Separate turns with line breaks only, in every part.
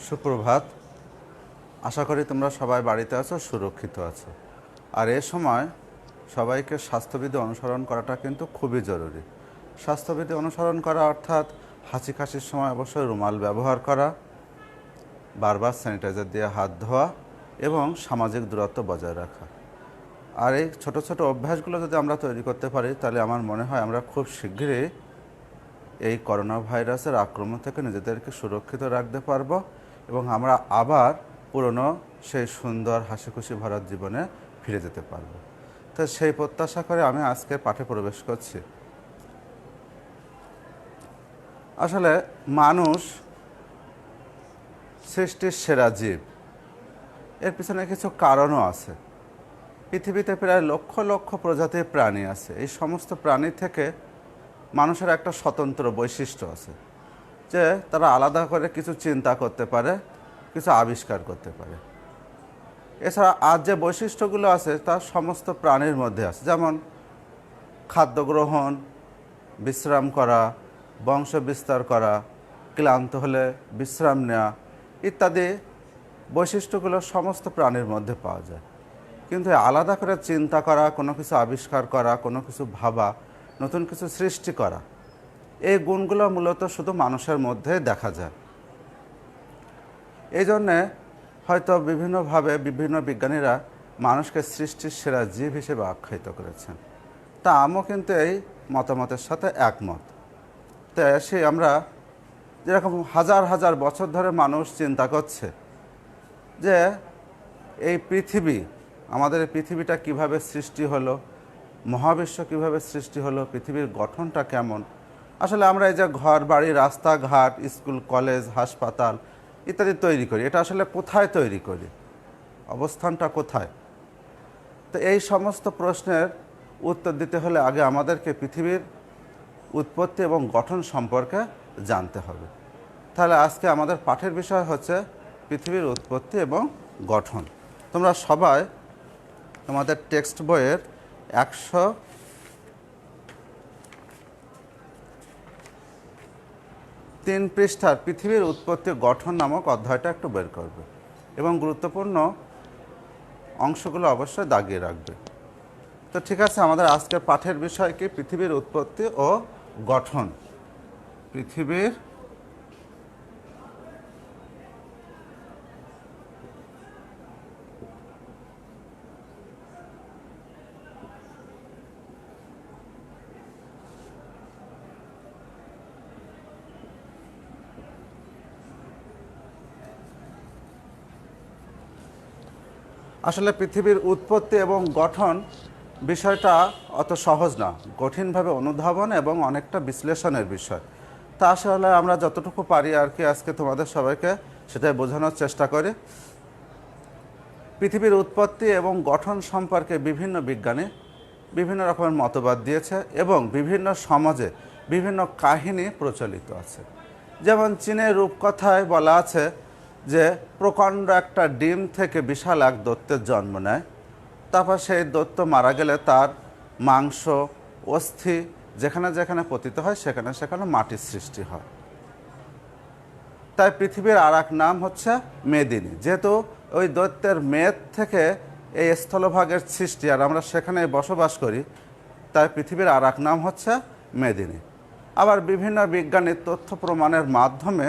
সুপ্রভাত। আশা করি তোমরা সবাই বাড়িতে আছো, সুরক্ষিত আছো। আর এ সময় সবাইকে স্বাস্থ্যবিধি অনুসরণ করাটা কিন্তু খুবই জরুরি। স্বাস্থ্যবিধি অনুসরণ করা অর্থাৎ হাঁচি কাশির সময় অবশ্যই রুমাল ব্যবহার করা, বারবার স্যানিটাইজার দিয়ে হাত ধোয়া এবং সামাজিক দূরত্ব বজায় রাখা। আর এই ছোট ছোট অভ্যাসগুলো যদি আমরা তৈরি করতে পারি, তাহলে আমার মনে হয় আমরা খুব শীঘ্রই এই করোনা ভাইরাসের আক্রমণ থেকে নিজেদেরকে সুরক্ষিত রাখতে পারবো এবং আমরা আবার পুরনো সেই সুন্দর হাসিখুশি ভরা জীবনে ফিরে যেতে পারবো। তো সেই প্রত্যাশা করে আমি আজকে পাঠে প্রবেশ করছি। আসলে মানুষ সৃষ্টির সেরা জীব। এর পিছনে কিছু কারণও আছে। পৃথিবীতে প্রায় লক্ষ লক্ষ প্রজাতির প্রাণী আছে। এই সমস্ত প্রাণী থেকে মানুষের একটা স্বতন্ত্র বৈশিষ্ট্য আছে যে তারা আলাদা করে কিছু চিন্তা করতে পারে, কিছু আবিষ্কার করতে পারে। এছাড়া আর যে বৈশিষ্ট্যগুলো আছে তা সমস্ত প্রাণীর মধ্যে আছে, যেমন খাদ্য গ্রহণ, বিশ্রাম করা, বংশ বিস্তার করা, ক্লান্ত হলে বিশ্রাম নেওয়া ইত্যাদি বৈশিষ্ট্যগুলো সমস্ত প্রাণীর মধ্যে পাওয়া যায়। কিন্তু আলাদা করে চিন্তা করা, কোনো কিছু আবিষ্কার করা, কোনো কিছু ভাবা, নতুন কিছু সৃষ্টি করা, এই গুণগুলো মূলত শুধু মানুষের মধ্যে দেখা যায়। এই জন্যে হয়তো বিভিন্নভাবে বিভিন্ন বিজ্ঞানীরা মানুষকে সৃষ্টির সেরা জীব হিসেবে আখ্যায়িত করেছেন। তা আমিও কিন্তু এই মতামতের সাথে একমত। তো সেই আমরা যেরকম হাজার হাজার বছর ধরে মানুষ চিন্তা করছে যে এই পৃথিবী, আমাদের এই পৃথিবীটা কিভাবে সৃষ্টি হলো, মহাবিশ্ব কিভাবে সৃষ্টি হলো, পৃথিবীর গঠনটা কেমন। আসলে আমরা এই যে ঘর বাড়ি, রাস্তাঘাট, স্কুল কলেজ, হাসপাতাল ইত্যাদি তৈরি করি, এটা আসলে কোথায় তৈরি করি, অবস্থানটা কোথায়? তো এই সমস্ত প্রশ্নের উত্তর দিতে হলে আগে আমাদেরকে পৃথিবীর উৎপত্তি এবং গঠন সম্পর্কে জানতে হবে। তাহলে আজকে আমাদের পাঠের বিষয় হচ্ছে পৃথিবীর উৎপত্তি এবং গঠন। তোমরা সবাই তোমাদের টেক্সট বইয়ের 103 পৃষ্ঠার পৃথিবীর উৎপত্তি গঠন নামক অধ্যায়টা একটু বের করবে এবং গুরুত্বপূর্ণ অংশগুলো অবশ্যই দাগিয়ে রাখবে। তো ঠিক আছে, আমাদের আজকের পাঠের বিষয় কি? পৃথিবীর উৎপত্তি ও গঠন। পৃথিবীর আসলে পৃথিবীর উৎপত্তি এবং গঠন বিষয়টা অত সহজ না, কঠিনভাবে অনুধাবন এবং অনেকটা বিশ্লেষণের বিষয়। তা আসলে আমরা যতটুকু পারি আর কি আজকে তোমাদের সবাইকে সেটাই বোঝানোর চেষ্টা করি। পৃথিবীর উৎপত্তি এবং গঠন সম্পর্কে বিভিন্ন বিজ্ঞানী বিভিন্ন রকমের মতবাদ দিয়েছে এবং বিভিন্ন সমাজে বিভিন্ন কাহিনী প্রচলিত আছে। যেমন চীনের রূপকথায় বলা আছে যে প্রকাণ্ড একটা ডিম থেকে বিশাল এক দৈত্যের জন্ম নেয়। তারপর সেই দৈত্য মারা গেলে তার মাংস, অস্থি যেখানে যেখানে পতিত হয় সেখানে সেখানে মাটির সৃষ্টি হয়। তাই পৃথিবীর আর এক নাম হচ্ছে মেদিনী, যেহেতু ওই দৈত্যের মেদ থেকে এই স্থলভাগের সৃষ্টি আর আমরা সেখানে বসবাস করি, তাই পৃথিবীর আর এক নাম হচ্ছে মেদিনী। আবার বিভিন্ন বিজ্ঞানী তথ্য প্রমাণের মাধ্যমে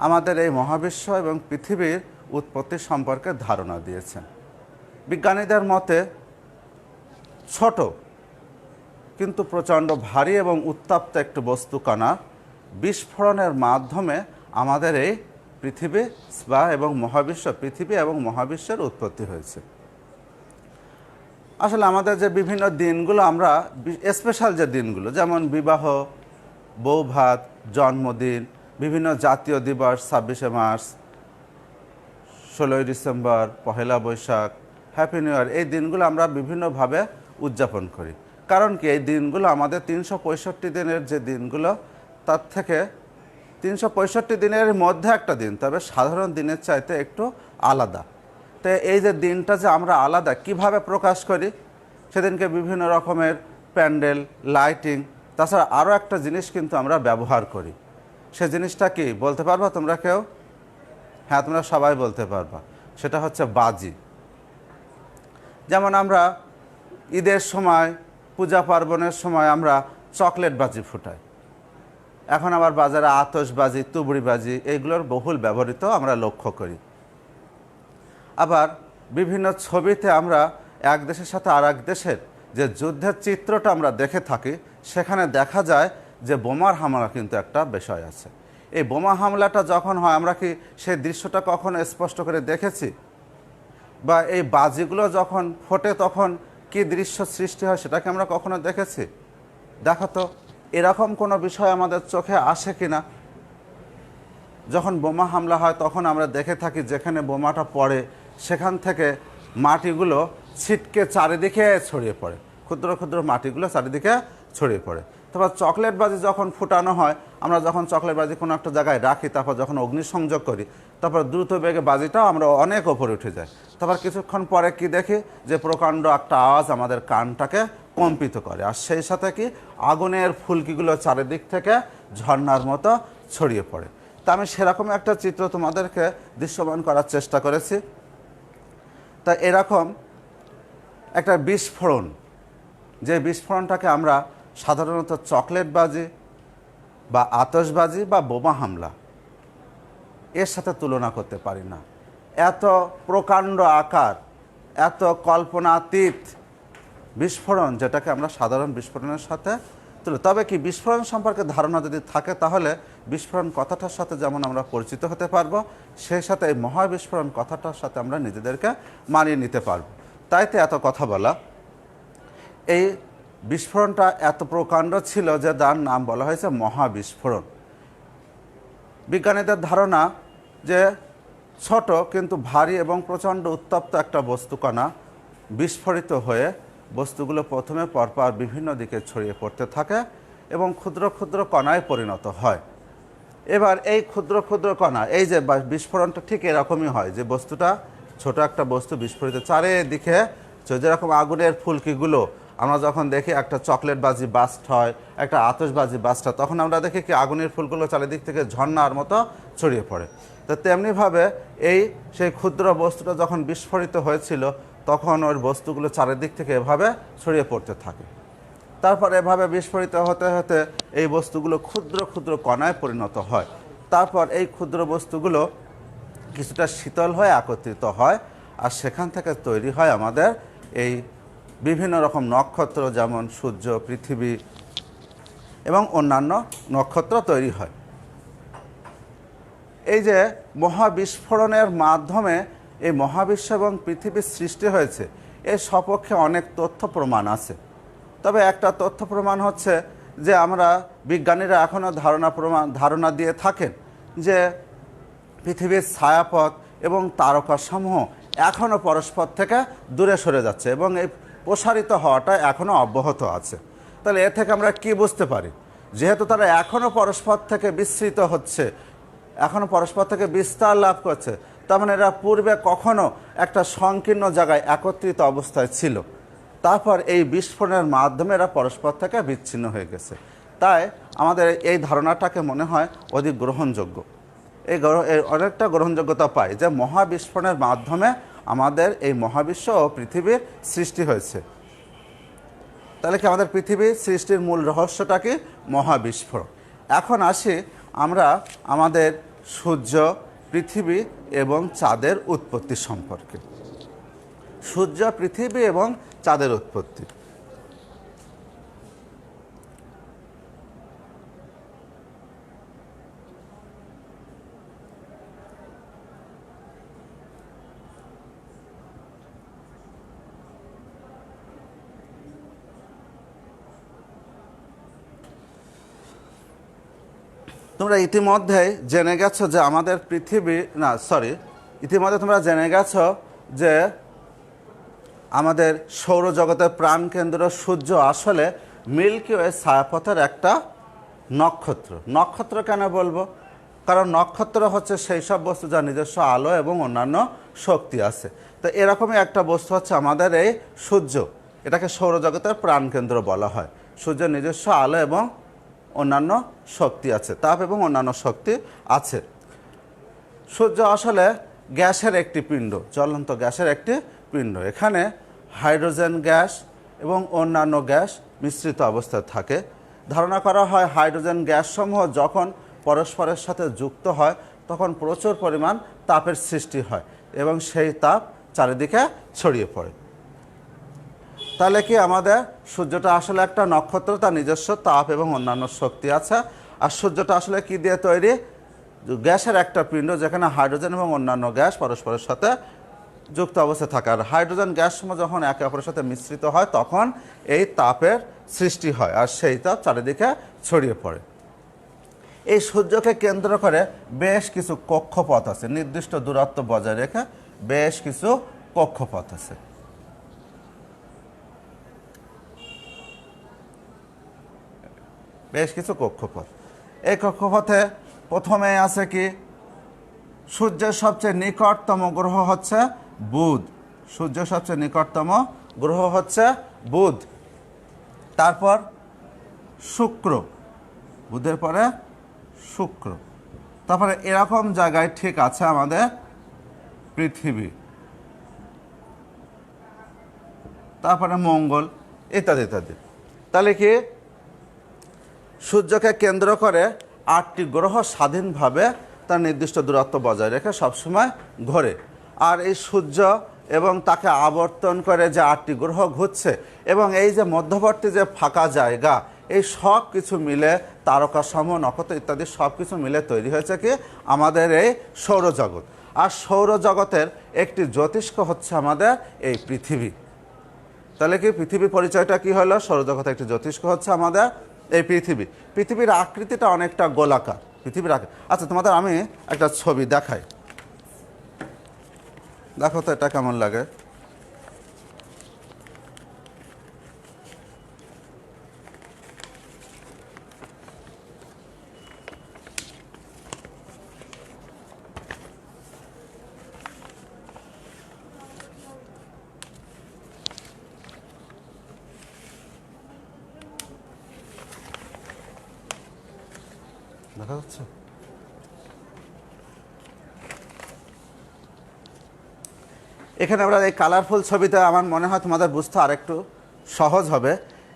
আমাদের এই মহাবিশ্ব এবং পৃথিবীর উৎপত্তি সম্পর্কে ধারণা দিয়েছেন। বিজ্ঞানীদের মতে ছোট কিন্তু প্রচণ্ড ভারী এবং উত্তপ্ত একটি বস্তু কণা বিস্ফোরণের মাধ্যমে আমাদের এই পৃথিবী বা এবং মহাবিশ্ব, পৃথিবী এবং মহাবিশ্বের উৎপত্তি হয়েছে। আসলে আমাদের যে বিভিন্ন দিনগুলো, আমরা স্পেশাল যে দিনগুলো, যেমন বিবাহ, বৌভাত, জন্মদিন, বিভিন্ন জাতীয় দিবস, 26শে March, 16ই December, Pohela Boishakh, happy new year, এই দিনগুলো আমরা বিভিন্নভাবে উদযাপন করি। কারণ কি, এই দিনগুলো আমাদের 365 দিনের যে দিনগুলো তার থেকে 365 দিনের মধ্যে একটা দিন, তবে সাধারণ দিনের চাইতে একটু আলাদা। তো এই যে দিনটা যে আমরা আলাদা কিভাবে প্রকাশ করি, সেদিনকে বিভিন্ন রকমের প্যান্ডেল, লাইটিং, তাছাড়া আরও একটা জিনিস কিন্তু আমরা ব্যবহার করি। সে জিনিসটা কি বলতে পারবা তোমরা কেউ? হ্যাঁ, তোমরা সবাই বলতে পারবা, সেটা হচ্ছে বাজি। যেমন আমরা ঈদের সময়, পূজা পার্বণের সময় আমরা চকলেট বাজি ফুটাই। এখন আবার বাজারে আতশবাজি, তুবড়িবাজি এইগুলোর বহুল ব্যবহৃত আমরা লক্ষ্য করি। আবার বিভিন্ন ছবিতে আমরা এক দেশের সাথে আর এক দেশের যে যুদ্ধের চিত্রটা আমরা দেখে থাকি, সেখানে দেখা যায় যে বোমার হামলা কিন্তু একটা বিষয় আছে। এই বোমা হামলাটা যখন হয়, আমরা কি সেই দৃশ্যটা কখনো স্পষ্ট করে দেখেছি? বা এই বাজিগুলো যখন ফোটে তখন কি দৃশ্য সৃষ্টি হয়, সেটাকে আমরা কখনো দেখেছি? দেখো তো, এরকম কোনো বিষয় আমাদের চোখে আসে কি না? যখন বোমা হামলা হয় তখন আমরা দেখে থাকি যেখানে বোমাটা পড়ে সেখান থেকে মাটিগুলো ছিটকে চারিদিকে ছড়িয়ে পড়ে, ক্ষুদ্র ক্ষুদ্র মাটিগুলো চারিদিকে ছড়িয়ে পড়ে। তারপর চকলেট বাজি যখন ফুটানো হয়, আমরা যখন চকলেট বাজি কোনো একটা জায়গায় রাখি, তারপর যখন অগ্নিসংযোগ করি, তারপর দ্রুত বেগে বাজিটাও আমরা অনেক ওপরে উঠে যাই। তারপর কিছুক্ষণ পরে কি দেখি যে প্রকাণ্ড একটা আওয়াজ আমাদের কানটাকে কম্পিত করে, আর সেই সাথে কি আগুনের ফুলকিগুলো চারিদিক থেকে ঝর্ণার মতো ছড়িয়ে পড়ে। তা আমি সেরকম একটা চিত্র তোমাদেরকে দৃশ্যমান করার চেষ্টা করেছি। তা এরকম একটা বিস্ফোরণ, যে বিস্ফোরণটাকে আমরা সাধারণত চকলেট বাজি বা আতশবাজি বা বোমা হামলা এর সাথে তুলনা করতে পারি না। এত প্রকাণ্ড আকার, এত কল্পনাতীত বিস্ফোরণ, যেটাকে আমরা সাধারণ বিস্ফোরণের সাথে তুলে। তবে কি বিস্ফোরণ সম্পর্কে ধারণা যদি থাকে, তাহলে বিস্ফোরণ কথাটার সাথে যেমন আমরা পরিচিত হতে পারবো, সেই সাথে এই মহাবিস্ফোরণ কথাটার সাথে আমরা নিজেদেরকে মানিয়ে নিতে পারবো। তাই তো এত কথা বলা। এই বিস্ফোরণটা এত প্রকাণ্ড ছিল যে তার নাম বলা হয়েছে মহাবিস্ফোরণ। বিজ্ঞানীদের ধারণা যে ছোট কিন্তু ভারী এবং প্রচণ্ড উত্তপ্ত একটা বস্তুকণা বিস্ফোরিত হয়ে বস্তুগুলো প্রথমে পরপর বিভিন্ন দিকে ছড়িয়ে পড়তে থাকে এবং ক্ষুদ্র ক্ষুদ্র কণায় পরিণত হয়। এবার এই ক্ষুদ্র ক্ষুদ্র কণা, এই যে বিস্ফোরণটা ঠিক এরকমই হয়, যে বস্তুটা, ছোট একটা বস্তু বিস্ফোরিত চারিদিকে, যেরকম আগুনের ফুলকিগুলো আমরা যখন দেখি একটা চকলেট বাজি বাস্ট হয়, একটা আতশবাজি বাস্ট হয়, তখন আমরা দেখি কি আগুনের ফুলগুলো চারিদিক থেকে ঝর্ণার মতো ছড়িয়ে পড়ে। তো তেমনিভাবে সেই ক্ষুদ্র বস্তুটা যখন বিস্ফোরিত হয়েছিল, তখন ওই বস্তুগুলো চারিদিক থেকে এভাবে ছড়িয়ে পড়তে থাকে। তারপর এভাবে বিস্ফোরিত হতে হতে এই বস্তুগুলো ক্ষুদ্র ক্ষুদ্র কণায় পরিণত হয়। তারপর এই ক্ষুদ্র বস্তুগুলো কিছুটা শীতল হয়ে একত্রিত হয়, আর সেখান থেকে তৈরি হয় আমাদের এই বিভিন্ন রকম নক্ষত্র, যেমন সূর্য, পৃথিবী এবং অন্যান্য নক্ষত্র তৈরি হয়। এই যে মহাবিস্ফোরণের মাধ্যমে এই মহাবিশ্ব এবং পৃথিবীর সৃষ্টি হয়েছে, এর সপক্ষে অনেক তথ্য প্রমাণ আছে। তবে একটা তথ্য প্রমাণ হচ্ছে যে আমরা বিজ্ঞানীরা এখনও ধারণা দিয়ে থাকেন যে পৃথিবীর ছায়াপথ এবং তারকাসমূহ এখনও পরস্পর থেকে দূরে সরে যাচ্ছে এবং এই প্রসারিত হওয়াটা এখনও অব্যাহত আছে। তাহলে এ থেকে আমরা কি বুঝতে পারি? যেহেতু তারা এখনও পরস্পর থেকে বিস্তৃত হচ্ছে, এখনও পরস্পর থেকে বিস্তার লাভ করছে, তার মানে এরা পূর্বে কখনো একটা সংকীর্ণ জায়গায় একত্রিত অবস্থায় ছিল, তারপর এই বিস্ফোরণের মাধ্যমে এরা পরস্পর থেকে বিচ্ছিন্ন হয়ে গেছে। তাই আমাদের এই ধারণাটাকে মনে হয় অধিক গ্রহণযোগ্য। এই অনেকটা গ্রহণযোগ্যতা পায় যে মহাবিস্ফোরণের মাধ্যমে আমাদের এই মহাবিশ্ব ও পৃথিবীর সৃষ্টি হয়েছে। তাহলে কি আমাদের পৃথিবীর সৃষ্টির মূল রহস্যটা কি? মহাবিস্ফোরণ। এখন আসি আমরা আমাদের সূর্য, পৃথিবী এবং চাঁদের উৎপত্তি সম্পর্কে। সূর্য, পৃথিবী এবং চাঁদের উৎপত্তি। তোমরা ইতিমধ্যেই জেনে গেছো যে আমাদের ইতিমধ্যে তোমরা জেনে গেছো যে আমাদের সৌরজগতের প্রাণকেন্দ্র সূর্য আসলে মিল্কি ওয়ে ছায়াপথের একটা নক্ষত্র। নক্ষত্র কেন বলবো? কারণ নক্ষত্র হচ্ছে সেই সব বস্তু যার নিজস্ব আলো এবং অন্যান্য শক্তি আছে। তো এরকমই একটা বস্তু হচ্ছে আমাদের এই সূর্য। এটাকে সৌরজগতের প্রাণকেন্দ্র বলা হয়। সূর্যের নিজস্ব আলো এবং অন্যান্য শক্তি আছে, তাপ এবং অন্যান্য শক্তি আছে। সূর্য আসলে গ্যাসের একটি পিণ্ড, জ্বলন্ত গ্যাসের একটি পিণ্ড। এখানে হাইড্রোজেন গ্যাস এবং অন্যান্য গ্যাস মিশ্রিত অবস্থায় থাকে। ধারণা করা হয় হাইড্রোজেন গ্যাসসমূহ যখন পরস্পরের সাথে যুক্ত হয় তখন প্রচুর পরিমাণ তাপের সৃষ্টি হয় এবং সেই তাপ চারিদিকে ছড়িয়ে পড়ে। তাহলে কি আমাদের সূর্যটা আসলে একটা নক্ষত্র, তার নিজস্ব তাপ এবং অন্যান্য শক্তি আছে। আর সূর্যটা আসলে কি দিয়ে তৈরি? গ্যাসের একটা পিণ্ড যেখানে হাইড্রোজেন এবং অন্যান্য গ্যাস পরস্পরের সাথে যুক্ত অবস্থায় থাকে। আর হাইড্রোজেন গ্যাসসমূহ যখন একে অপরের সাথে মিশ্রিত হয় তখন এই তাপের সৃষ্টি হয় আর সেই তাপ চারিদিকে ছড়িয়ে পড়ে। এই সূর্যকে কেন্দ্র করে বেশ কিছু কক্ষপথ আছে, নির্দিষ্ট দূরত্ব বজায় রেখে বেশ কিছু কক্ষপথ আছে। বেশ কিছু কক্ষপথ। এই কক্ষপথে প্রথমে আছে কি, সূর্যের সবচেয়ে নিকটতম গ্রহ হচ্ছে বুধ। সূর্যের সবচেয়ে নিকটতম গ্রহ হচ্ছে বুধ। তারপর শুক্র, বুধের পরে শুক্র। তারপরে এরকম জায়গায় ঠিক আছে আমাদের পৃথিবী, তারপরে মঙ্গল, ইত্যাদি ইত্যাদি। তাহলে কি সূর্যকে কেন্দ্র করে 8টি গ্রহ স্বাধীনভাবে তার নির্দিষ্ট দূরত্ব বজায় রেখে সবসময় ঘোরে। আর এই সূর্য এবং তাকে আবর্তন করে যে 8টি গ্রহ ঘুরছে এবং এই যে মধ্যবর্তী যে ফাঁকা জায়গা, এই সব কিছু মিলে তারকাসমূহ, নক্ষত্র ইত্যাদি সব কিছু মিলে তৈরি হয়েছে কি আমাদের এই সৌরজগৎ। আর সৌরজগতের একটি জ্যোতিষ্ক হচ্ছে আমাদের এই পৃথিবী। তাহলে কি পৃথিবীর পরিচয়টা কি হলো? সৌরজগতের একটি জ্যোতিষ্ক হচ্ছে আমাদের এই পৃথিবী। পৃথিবীর আকৃতিটা অনেকটা গোলাকার। পৃথিবীর আচ্ছা, তোমাদের আমি একটা ছবি দেখাই, দেখো তো এটা কেমন লাগে। দেখা যাচ্ছে? এখানে আমরা এই কালারফুল ছবিতে আমার মনে হয় তোমাদের বুঝতে আরেকটু সহজ হবে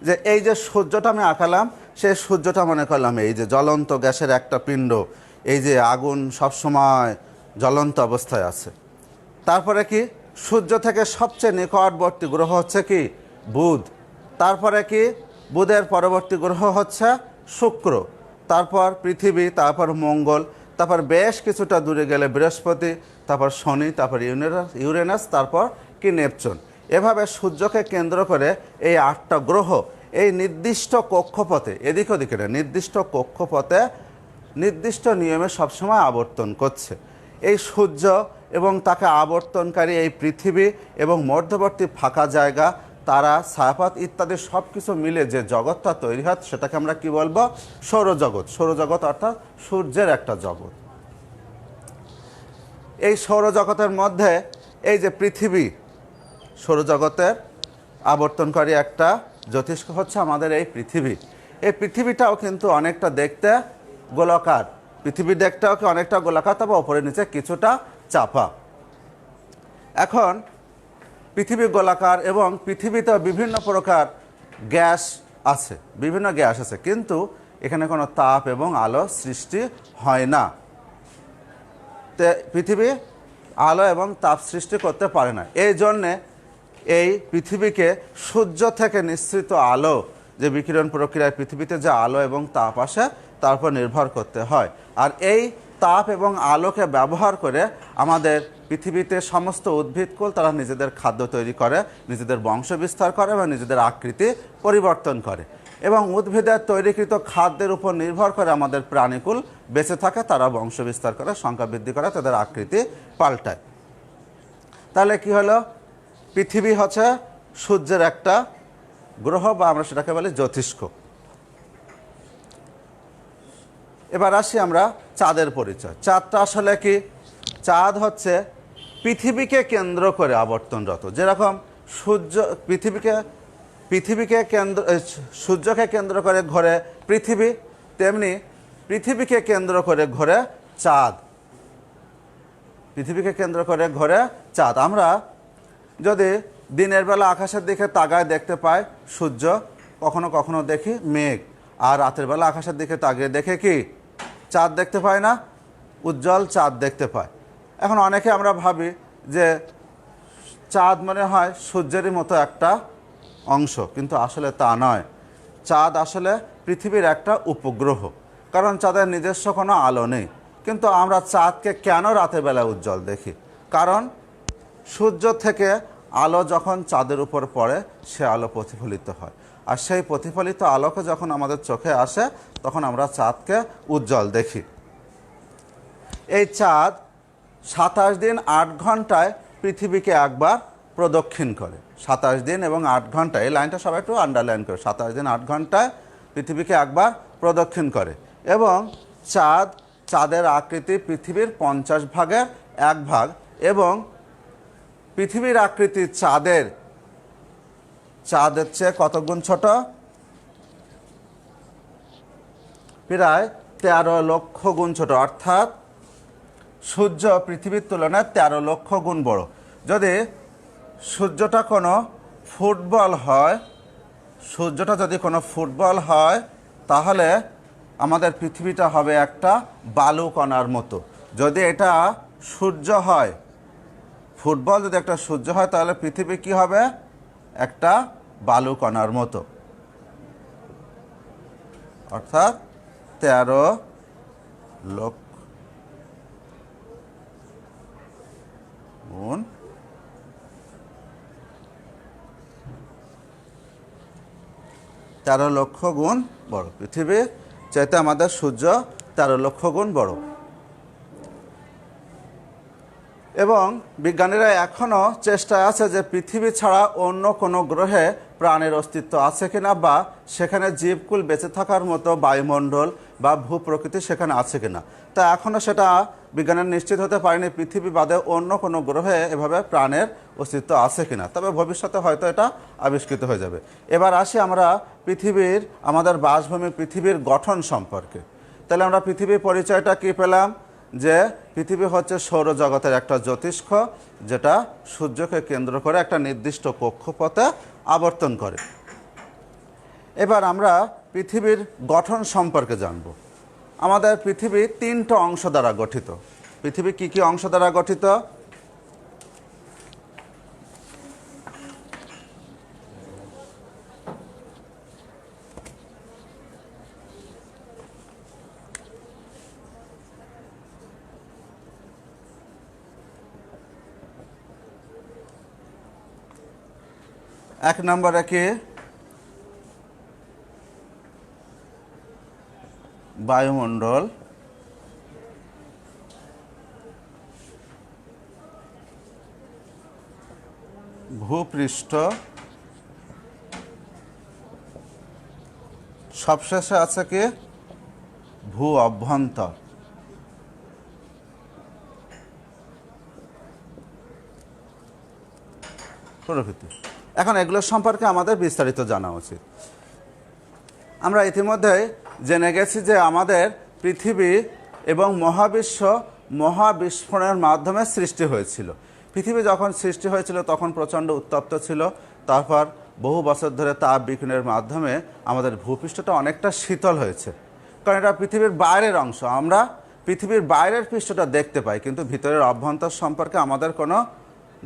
যে এই যে সূর্যটা আমি আঁকালাম, সেই সূর্যটা মনে করলাম এই যে জ্বলন্ত গ্যাসের একটা পিণ্ড, এই যে আগুন সবসময় জ্বলন্ত অবস্থায় আছে। তারপরে কি সূর্য থেকে সবচেয়ে নিকটবর্তী গ্রহ হচ্ছে কি বুধ। তারপরে কি বুধের পরবর্তী গ্রহ হচ্ছে শুক্র, তারপর পৃথিবী, তারপর মঙ্গল, তারপর বেশ কিছুটা দূরে গেলে বৃহস্পতি, তারপর শনি, তারপর ইউরেনাস, তারপর কি নেপচুন। এভাবে সূর্যকে কেন্দ্র করে এই 8টা গ্রহ এই নির্দিষ্ট কক্ষপথে, এদিক ওদিকে না, নির্দিষ্ট কক্ষপথে নির্দিষ্ট নিয়মে সবসময় আবর্তন করছে। এই সূর্য এবং তাকে আবর্তনকারী এই পৃথিবী এবং মধ্যবর্তী ফাঁকা জায়গা, তারা, ছায়াপথ ইত্যাদি সব কিছু মিলে যে জগৎটা তৈরি হয় সেটাকে আমরা কি বলবো? সৌরজগৎ। সৌরজগৎ অর্থাৎ সূর্যের একটা জগৎ। এই সৌরজগতের মধ্যে এই যে পৃথিবী, সৌরজগতের আবর্তনকারী একটা জ্যোতিষ্ক হচ্ছে আমাদের এই পৃথিবী। এই পৃথিবীটাও কিন্তু অনেকটা দেখতে গোলাকার। পৃথিবীর দেখতেও কি অনেকটা গোলাকার, তবে ওপরে নিচে কিছুটা চাপা। এখন পৃথিবী গোলাকার এবং পৃথিবীতে বিভিন্ন প্রকার গ্যাস আছে, বিভিন্ন গ্যাস আছে, কিন্তু এখানে কোনো তাপ এবং আলো সৃষ্টি হয় না। পৃথিবী আলো এবং তাপ সৃষ্টি করতে পারে না। এই জন্যে এই পৃথিবীকে সূর্য থেকে নিঃসৃত আলো, যে বিকিরণ প্রক্রিয়ায় পৃথিবীতে যে আলো এবং তাপ আসে তার উপর নির্ভর করতে হয়। আর এই তাপ এবং আলোকে ব্যবহার করে আমাদের পৃথিবীতে সমস্ত উদ্ভিদকুল তারা নিজেদের খাদ্য তৈরি করে, নিজেদের বংশ বিস্তার করে এবং নিজেদের আকৃতি পরিবর্তন করে। এবং উদ্ভিদের তৈরিকৃত খাদ্যের উপর নির্ভর করে আমাদের প্রাণীকুল বেঁচে থাকে, তারা বংশ বিস্তার করে, সংখ্যা বৃদ্ধি করে, তাদের আকৃতি পাল্টায়। তাহলে কি হলো? পৃথিবী হচ্ছে সূর্যের একটা গ্রহ, বা আমরা সেটাকে বলি জ্যোতিষ্ক। এবার আসি আমরা চাঁদের পরিচয়। চাঁদটা আসলে কি? চাঁদ হচ্ছে পৃথিবীকে কেন্দ্র করে আবর্তনরত। যেরকম সূর্যকে কেন্দ্র করে ঘোরে পৃথিবী, তেমনি পৃথিবীকে কেন্দ্র করে ঘোরে চাঁদ। পৃথিবীকে কেন্দ্র করে ঘোরে চাঁদ। আমরা যদি দিনের বেলা আকাশের দিকে তাকায় দেখতে পাই সূর্য, কখনো কখনো দেখি মেঘ, আর রাতের বেলা আকাশের দিকে তাকিয়ে দেখে কি চাঁদ দেখতে পাই না, উজ্জ্বল চাঁদ দেখতে পাই। এখন অনেকে আমরা ভাবি যে চাঁদ মনে হয় সূর্যেরই মতো একটা অংশ, কিন্তু আসলে তা নয়। চাঁদ আসলে পৃথিবীর একটা উপগ্রহ, কারণ চাঁদের নিজস্ব কোনো আলো নেই। কিন্তু আমরা চাঁদকে কেন রাতের বেলা উজ্জ্বল দেখি? কারণ সূর্য থেকে আলো যখন চাঁদের উপর পড়ে সে আলো প্রতিফলিত হয়, আর সেই প্রতিফলিত আলোকে যখন আমাদের চোখে আসে তখন আমরা চাঁদকে উজ্জ্বল দেখি। এই চাঁদ 27 দিন 8 ঘন্টায় পৃথিবীকে একবার প্রদক্ষিণ করে। 27 দিন এবং 8 ঘন্টায়, এই লাইনটা সবাই একটু আন্ডারলাইন করে, 27 দিন 8 ঘন্টায় পৃথিবীকে একবার প্রদক্ষিণ করে। এবং চাঁদের আকৃতি পৃথিবীর 50 ভাগের 1 ভাগ, এবং পৃথিবীর আকৃতি চাঁদের চেয়ে কত গুণ ছোট? প্রায় 13 লক্ষ গুণ ছোট। অর্থাৎ সূর্য পৃথিবীর তুলনায় 13 লক্ষ গুণ বড়। যদি সূর্যটা কোনো ফুটবল হয়, তাহলে আমাদের পৃথিবীটা হবে একটা বালু কণার মতো। যদি এটা সূর্য হয়, ফুটবল যদি একটা সূর্য হয়, তাহলে পৃথিবী কি হবে? একটা বালু কণার মতো। অর্থাৎ 13 লক্ষ গুণ 13 লক্ষ গুণ বড়। পৃথিবী চাইতে আমাদের সূর্য 13 লক্ষ গুণ বড়। এবং বিজ্ঞানীরা এখনও চেষ্টায় আছে যে পৃথিবী ছাড়া অন্য কোনো গ্রহে প্রাণের অস্তিত্ব আছে কিনা, বা সেখানে জীবকুল বেঁচে থাকার মতো বায়ুমণ্ডল বা ভূপ্রকৃতি সেখানে আছে কিনা। তা এখনও সেটা বিজ্ঞানীরা নিশ্চিত হতে পারেনি পৃথিবী বাদে অন্য কোনো গ্রহে এভাবে প্রাণের অস্তিত্ব আছে কিনা। তবে ভবিষ্যতে হয়তো এটা আবিষ্কৃত হয়ে যাবে। এবার আসি আমরা আমাদের বাসভূমি পৃথিবীর গঠন সম্পর্কে। তাহলে আমরা পৃথিবীর পরিচয়টা কি পেলাম? যে পৃথিবী হচ্ছে সৌরজগতের একটা জ্যোতিষ্ক, যেটা সূর্যকে কেন্দ্র করে একটা নির্দিষ্ট কক্ষপথে আবর্তন করে। এবার আমরা পৃথিবীর গঠন সম্পর্কে জানব। আমাদের পৃথিবী 3টা অংশ দ্বারা গঠিত। পৃথিবী কি কি অংশ দ্বারা গঠিত? এক নম্বরে কি? বায়ুমণ্ডল, ভূপৃষ্ঠ, সবশেষে আছে কি? ভূ অভ্যন্তর। প্রকৃতি। এখন এগুলোর সম্পর্কে আমাদের বিস্তারিত জানা উচিত। আমরা ইতিমধ্যে জেনে গেছি যে আমাদের পৃথিবী এবং মহাবিশ্ব মহাবিস্ফোরণের মাধ্যমে সৃষ্টি হয়েছিল। পৃথিবী যখন সৃষ্টি হয়েছিল তখন প্রচণ্ড উত্তপ্ত ছিল। তারপর বহু বছর ধরে তাপ বিকিরণের মাধ্যমে আমাদের ভূপৃষ্ঠটা অনেকটা শীতল হয়েছে, কারণ এটা পৃথিবীর বাইরের অংশ। আমরা পৃথিবীর বাইরের পৃষ্ঠটা দেখতে পাই, কিন্তু ভিতরের অভ্যন্তর সম্পর্কে আমাদের কোনো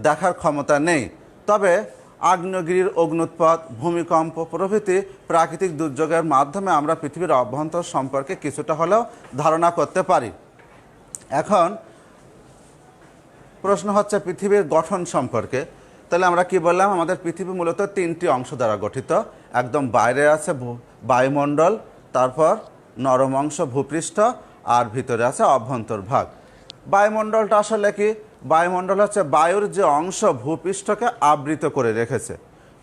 দেখার ক্ষমতা নেই। তবে আগ্নেয়গিরির অগ্নুৎপাত, ভূমিকম্প প্রভৃতি প্রাকৃতিক দুর্যোগের মাধ্যমে আমরা পৃথিবীর অভ্যন্তর সম্পর্কে কিছুটা হলেও ধারণা করতে পারি। এখন প্রশ্ন হচ্ছে পৃথিবীর গঠন সম্পর্কে। তাহলে আমরা কি বললাম? আমাদের পৃথিবী মূলত 3টি অংশ দ্বারা গঠিত। একদম বাইরে আছে বায়ুমণ্ডল, তারপর নরম অংশ ভূপৃষ্ঠ, আর ভিতরে আছে অভ্যন্তর ভাগ। বায়ুমণ্ডলটা আসলে কি? বায়ুমণ্ডল হচ্ছে বায়ুর যে অংশ ভূপৃষ্ঠকে আবৃত করে রেখেছে।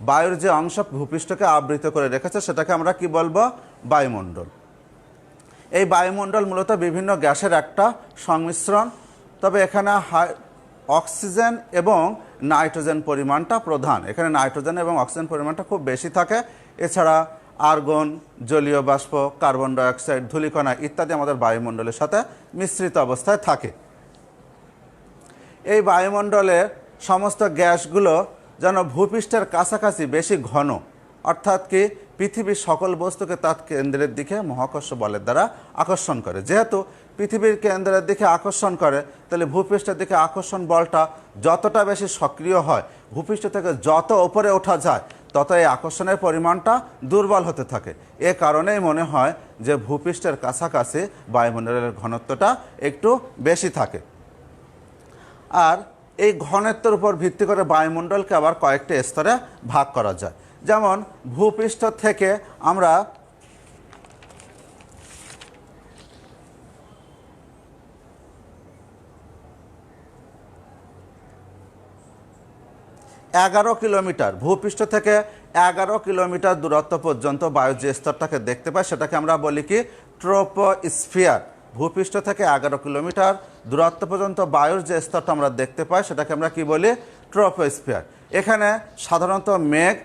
বায়ুর যে অংশ ভূপৃষ্ঠকে আবৃত করে রেখেছে সেটাকে আমরা কি বলবো? বায়ুমণ্ডল। এই বায়ুমণ্ডল মূলত বিভিন্ন গ্যাসের একটা সংমিশ্রণ। তবে এখানে অক্সিজেন এবং নাইট্রোজেন পরিমাণটা প্রধান। এখানে নাইট্রোজেন এবং অক্সিজেন পরিমাণটা খুব বেশি থাকে। এছাড়া আর্গন, জলীয় বাষ্প, কার্বন ডাইঅক্সাইড, ধূলিকণা ইত্যাদি আমাদের বায়ুমণ্ডলের সাথে মিশ্রিত অবস্থায় থাকে। এই বায়ুমণ্ডলের সমস্ত গ্যাসগুলো যেন ভূপৃষ্ঠের কাছাকাছি বেশি ঘন, অর্থাৎ কি পৃথিবীর সকল বস্তুকে তার কেন্দ্রের দিকে মহাকর্ষ বলের দ্বারা আকর্ষণ করে। যেহেতু পৃথিবীর কেন্দ্রের দিকে আকর্ষণ করে, তাহলে ভূপৃষ্ঠের দিকে আকর্ষণ বলটা যতটা বেশি সক্রিয় হয়, ভূপৃষ্ঠ থেকে যত ওপরে ওঠা যায়, তত এই আকর্ষণের পরিমাণটা দুর্বল হতে থাকে। এ কারণেই মনে হয় যে ভূপৃষ্ঠের কাছাকাছি বায়ুমণ্ডলের ঘনত্বটা একটু বেশি থাকে। আর এই ঘনত্বের উপর ভিত্তি করে বায়ুমণ্ডলকে আবার কয়েকটি স্তরে ভাগ করা যায়। যেমন ভূপৃষ্ঠ থেকে আমরা কিলোমিটার, ভূপৃষ্ঠ থেকে 11 কিলোমিটার দূরত্ব পর্যন্ত বায়ুর যে স্তরটাকে দেখতে পাই সেটাকে আমরা বলি কি ট্রোপোস্ফিয়ার। ভূপৃষ্ঠ থেকে 11 কিলোমিটার দূরত্ব পর্যন্ত বায়ুর যে স্তরটা আমরা দেখতে পাই সেটাকে আমরা কি বলি ট্রোপোস্ফিয়ার। এখানে সাধারণত মেঘ,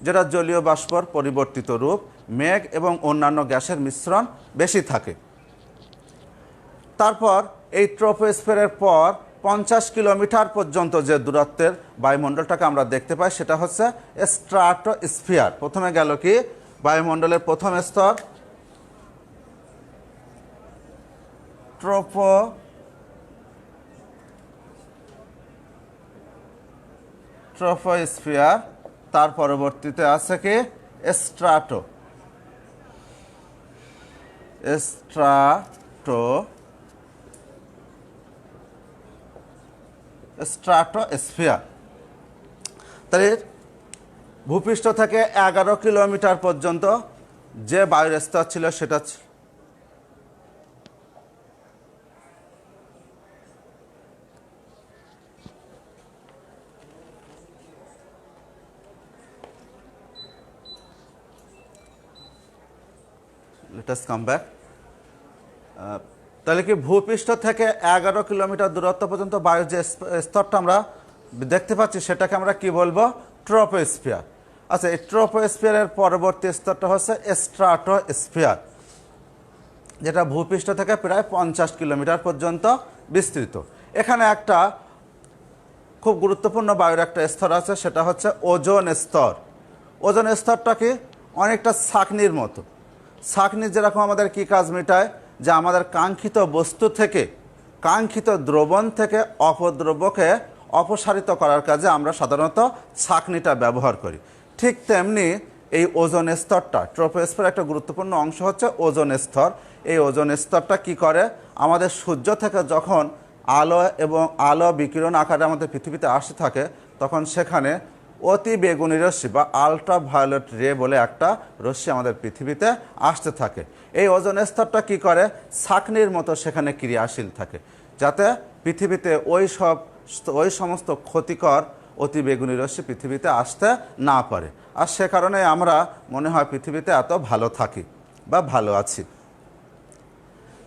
যেটা জলীয় বাষ্পর পরিবর্তিত রূপ, মেঘ এবং অন্যান্য গ্যাসের মিশ্রণ বেশি থাকে। তারপর এই ট্রোপোস্ফিয়ারের পর 50 কিলোমিটার পর্যন্ত যে দূরত্বের বায়ুমণ্ডলটাকে আমরা দেখতে পাই সেটা হচ্ছে স্ট্রাটোস্ফিয়ার। প্রথমে গেল কি বায়ুমণ্ডলের প্রথম স্তর ট্রোপোস্ফিয়ার, তার পরবর্তীতে আছে কি স্ট্রাটোস্ফিয়ার। তাহলে ভূপৃষ্ঠ থেকে 11 কিলোমিটার পর্যন্ত যে বায়ুর স্তর ছিল সেটা let us come back. তাহলে কি ভূপৃষ্ঠ থেকে 11 কিলোমিটার দূরত্ব পর্যন্ত বায়ুর যে স্তরটা আমরা দেখতে পাচ্ছি সেটাকে আমরা কি বলবো ট্রোপোস্ফিয়ার। আচ্ছা, এই ট্রোপোস্ফিয়ারের পরবর্তী স্তরটা হচ্ছে স্ট্রাটোস্ফিয়ার, যেটা ভূপৃষ্ঠ থেকে প্রায় 50 কিলোমিটার পর্যন্ত বিস্তৃত। এখানে একটা খুব গুরুত্বপূর্ণ বায়ুর একটা স্তর আছে, সেটা হচ্ছে ওজোন স্তর। ওজোন স্তরটা কি অনেকটা ছাঁকনির মতো। ছাঁকনি যেরকম আমাদের কি কাজ মেটায়, যে আমাদের কাঙ্ক্ষিত বস্তু থেকে, কাঙ্ক্ষিত দ্রবণ থেকে অপদ্রব্যকে অপসারিত করার কাজে আমরা সাধারণত ছাঁকনিটা ব্যবহার করি। ঠিক তেমনি এই ওজোন স্তরটা, ট্রোপোস্ফিয়ারের একটা গুরুত্বপূর্ণ অংশ হচ্ছে ওজোন স্তর। এই ওজোন স্তরটা কি করে, আমাদের সূর্য থেকে যখন আলো বিকিরণ আকারে আমাদের পৃথিবীতে আসতে থাকে, তখন সেখানে অতি বেগুনি রশ্মি বা আলট্রাভায়োলেট রে বলে একটা রশ্মি আমাদের পৃথিবীতে আসতে থাকে। এই ওজোন স্তরটা কি করে, ছাঁকনির মতো সেখানে ক্রিয়াশীল থাকে, যাতে পৃথিবীতে ওই সমস্ত ক্ষতিকর অতি বেগুনি রশ্মি পৃথিবীতে আসতে না পারে। আর সে কারণে আমরা মনে হয় পৃথিবীতে এত ভালো থাকি বা ভালো আছি।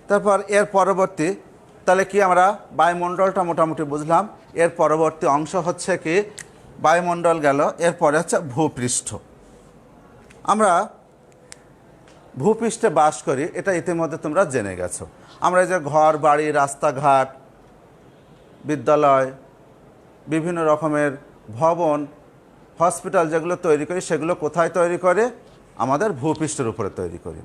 তারপর এর পরবর্তী, তাহলে কি আমরা বায়ুমণ্ডলটা মোটামুটি বুঝলাম। এর পরবর্তী অংশ হচ্ছে কি বায়ুমণ্ডল গেল, এরপরে হচ্ছে ভূপৃষ্ঠ। আমরা ভূপৃষ্ঠে বাস করি, এটা ইতিমধ্যে তোমরা জেনে গেছো। আমরা যে ঘর বাড়ি, রাস্তাঘাট, বিদ্যালয়, বিভিন্ন রকমের ভবন, হসপিটাল যেগুলো তৈরি করি, সেগুলো কোথায় তৈরি করে, আমাদের ভূপৃষ্ঠের উপরে তৈরি করি।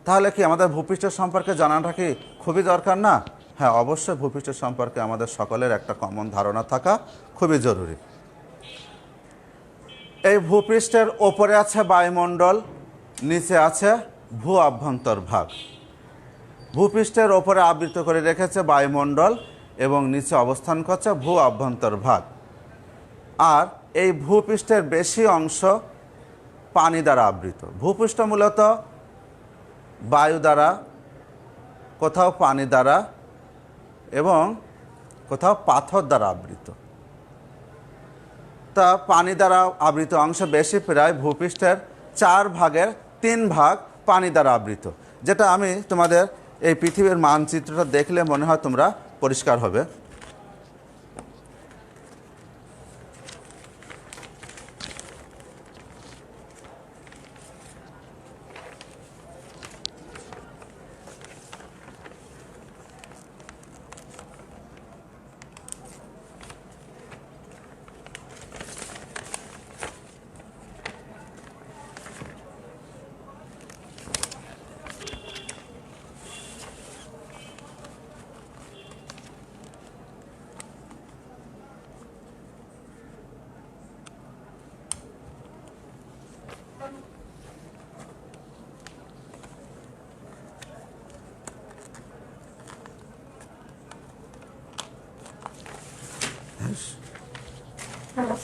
তাহলে কি আমাদের ভূপৃষ্ঠ সম্পর্কে জানাটা কি খুবই দরকার না? হ্যাঁ, অবশ্যই ভূপৃষ্ঠ সম্পর্কে আমাদের সকলের একটা কমন ধারণা থাকা খুবই জরুরি। এই ভূপৃষ্ঠের ওপরে আছে বায়ুমণ্ডল, নিচে আছে ভূ অভ্যন্তর ভাগ। ভূপৃষ্ঠের ওপরে আবৃত করে রেখেছে বায়ুমণ্ডল এবং নিচে অবস্থান করছে ভূ অভ্যন্তর ভাগ। আর এই ভূপৃষ্ঠের বেশি অংশ পানি দ্বারা আবৃত। ভূপৃষ্ঠ মূলত বায়ু দ্বারা, কোথাও পানি দ্বারা এবং কোথাও পাথর দ্বারা আবৃত। তা পানি দ্বারা আবৃত অংশ বেশি, প্রায় ভূপৃষ্ঠের 4 ভাগের 3 ভাগ পানি দ্বারা আবৃত। যেটা আমি তোমাদের এই পৃথিবীর মানচিত্রটা দেখলে মনে হয় তোমরা পরিষ্কার হবে। তাহলে